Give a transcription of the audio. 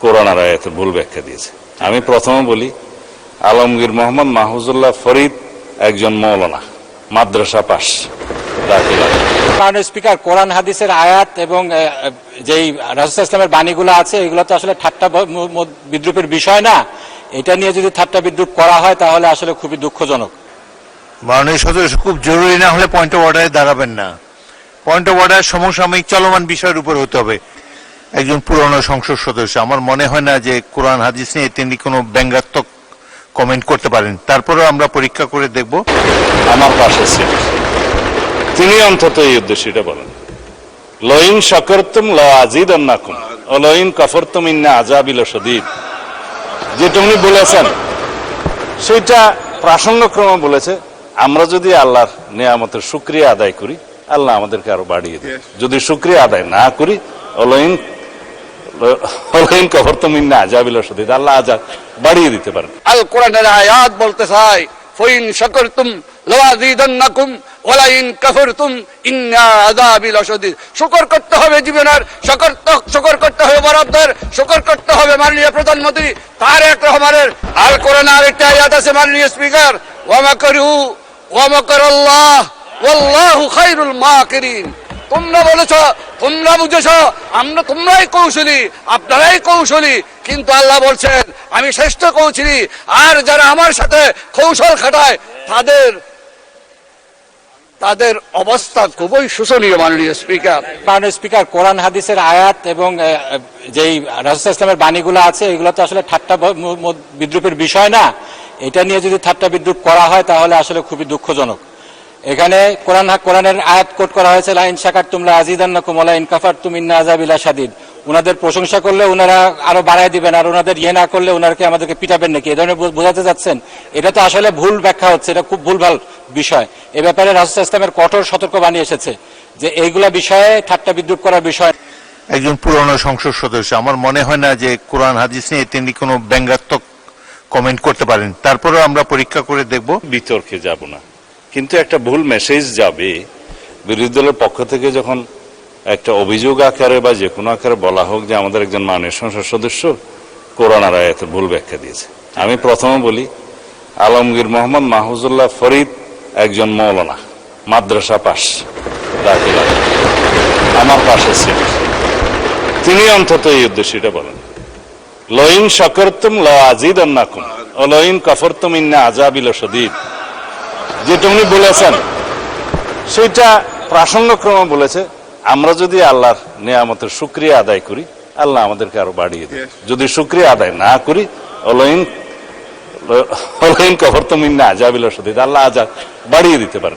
কোরআন আর আয়াতের ভুল ব্যাখ্যা দিয়েছে। আমি প্রথমে বলি, আলমগীর মোহাম্মদ মাহফুজুল্লাহ ফরিদ একজন মৌলানা, মাদ্রাসা পাস, দাখিলা। মাননীয় স্পিকার, কোরআন হাদিসের আয়াত এবং যেই রাসূল ইসলামের বাণীগুলো আছে এগুলো তো আসলে ঠাট্টা বিদ্রুপের বিষয় না। এটা নিয়ে যদি ঠাট্টা বিদ্রুপ করা হয় তাহলে আসলে খুবই দুঃখজনক। মাননীয় সদস্য, খুব জরুরি না হলে পয়েন্ট অফ অর্ডারে দাঁড়াবেন না। পয়েন্ট অফ অর্ডার সমসাময়িক চলমান বিষয়ের উপর হতে হবে। একজন পুরনো সংসদ সদস্য, আমার মনে হয় না যে কোরআন হাদিস নিয়ে তিনি কোনো ব্যঙ্গাত্মক কমেন্ট করতে পারেন। তারপরেও আমরা পরীক্ষা করে দেখব। আমার পাশে ছিলেন তিনি, অন্তত এই উদ্দেশ্যটা বলেন, লইন শাকারতুম লাযিদান্নাকুম ওয়া লইন কাফারতুম ইন্না আযাবি লাশাদীদ। যেটা উনি বলেছেন সেটা প্রাসঙ্গক্রমে বলেছে, আমরা যদি আল্লাহর নিয়ামতের শুকরিয়া আদায় করি আল্লাহ আমাদেরকে আরো বাড়িয়ে দেবে, যদি শুকরিয়া আদায় না করি লইন কাফারতুম ইন্না আযাবি লাশাদীদ, আল্লাহ আযাব বাড়িয়ে দিতে পারেন। আল কোরআনের আয়াত বলতে চাই, ফাইন শাকারতুম লাযিদান্নাকুম ওয়া লাইন কাফারতুম ইন্না আযাবি লাশাদীদ। শুকর করতে হবে জীবনের, শুকর করতে হবে বরাবর, শুকর করতে হবে মাননীয় প্রধানমন্ত্রী তারেক রহমানের। আল কোরআনে আরেকটা আয়াত আছে মাননীয় স্পিকার, ওয়া মাকারু ওয়া মাকারাল্লাহ ওয়াল্লাহু খায়রুল মাকিরিন। তোমরা বলেছ, তোমরা বুঝেছ, তোমরাই কৌশলী, আপনারাই কৌশলী, কিন্তু আল্লাহ বলছেন আমি শ্রেষ্ঠ কৌশলী। আর যারা আমার সাথে কৌশল খাটায় তাদের অবস্থা খুবই শোচনীয়। মাননীয় স্পিকার, কোরআন হাদিসের আয়াত এবং যেই রাসূল ইসলামের বাণীগুলো আছে এগুলো তো আসলে ঠাট্টা বিদ্রুপের বিষয় না। এটা নিয়ে যদি ঠাট্টা বিদ্রুপ করা হয় তাহলে আসলে খুবই দুঃখজনক। এখানে কোরআনের আয়াত কোট করা হয়েছে, লাইন শাকারতুম লাযিদান্নাকুম ওয়া লাইন কাফারতুম ইন্না আযাবি লাশাদীদ। ওনাদের প্রশংসা করলে ওনারা আরো বাড়ায় দিবেন, আর ওনাদের ইয়ে না করলে ওনারকে আমাদেরকে পিটাবেন নাকি, এই ধরনের বোঝাতে যাচ্ছেন। এটা তো আসলে ভুল ব্যাখ্যা হচ্ছে, এটা খুব ভুলভাল বিষয়। এ ব্যাপারে রাসূল ইসলামের কঠোর সতর্কবাণী এসেছে যে এইগুলা বিষয়ে ঠাট্টা বিদ্রুপ করার বিষয়। একজন পুরনো সংসদ সদস্য, আমার মনে হয় না যে কোরআন হাদিস নিয়ে তিনি কোনো ব্যঙ্গাত্মক কমেন্ট করতে পারেন। তারপরেও আমরা পরীক্ষা করে দেখব। বিতর্কে যাব না, কিন্তু একটা ভুল মেসেজ যাবে বিরোধী দলের পক্ষ থেকে যখন একটা অভিযোগ আকারে বা যে কোনো আকারে বলা হোক যে আমাদের একজন মাননীয় সংসদ সদস্য কোরআন আর আয়াতের ভুল ব্যাখ্যা দিয়েছে। আমি প্রথমে বলি, আলমগীর মোহাম্মদ মাহফুজুল্লাহ ফরিদ একজন মৌলানা, মাদ্রাসা পাস, দাখিলা। আমার পাশে ছিলেন তিনি, অন্তত এই উদ্দেশ্যটা বলেন, লইন শাকারতুম লাযিদান্নাকুম ওয়া লইন কাফারতুম ইন্না আযাবি লাশাদীদ। যেটা উনি বলেছেন সেটা প্রাসঙ্গক্রমে বলেছে, আমরা যদি আল্লাহর নিয়ামতের শুকরিয়া আদায় করি আল্লাহ আমাদেরকে আরো বাড়িয়ে দেবে, যদি শুকরিয়া আদায় না করি লইন কাফারতুম ইন্না আযাবি লাশাদীদ, আল্লাহ আযাব বাড়িয়ে দিতে পারেন।